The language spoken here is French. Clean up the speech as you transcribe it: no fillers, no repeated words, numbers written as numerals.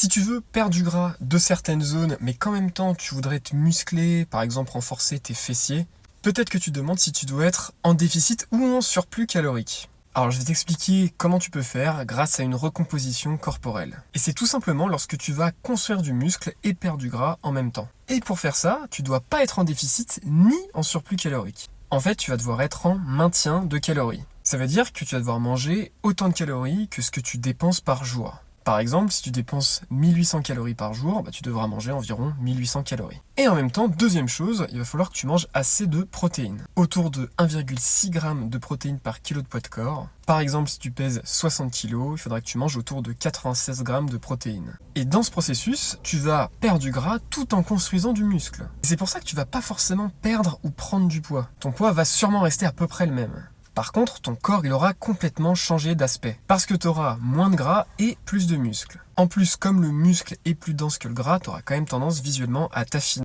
Si tu veux perdre du gras de certaines zones, mais qu'en même temps tu voudrais te muscler, par exemple renforcer tes fessiers, peut-être que tu te demandes si tu dois être en déficit ou en surplus calorique. Alors je vais t'expliquer comment tu peux faire grâce à une recomposition corporelle. Et c'est tout simplement lorsque tu vas construire du muscle et perdre du gras en même temps. Et pour faire ça, tu dois pas être en déficit ni en surplus calorique. En fait, tu vas devoir être en maintien de calories. Ça veut dire que tu vas devoir manger autant de calories que ce que tu dépenses par jour. Par exemple, si tu dépenses 1800 calories par jour, tu devras manger environ 1800 calories. Et en même temps, deuxième chose, il va falloir que tu manges assez de protéines. Autour de 1,6 g de protéines par kilo de poids de corps. Par exemple, si tu pèses 60 kg, il faudra que tu manges autour de 96 g de protéines. Et dans ce processus, tu vas perdre du gras tout en construisant du muscle. Et c'est pour ça que tu vas pas forcément perdre ou prendre du poids. Ton poids va sûrement rester à peu près le même. Par contre, ton corps il aura complètement changé d'aspect, parce que tu auras moins de gras et plus de muscles. En plus, comme le muscle est plus dense que le gras, tu auras quand même tendance visuellement à t'affiner.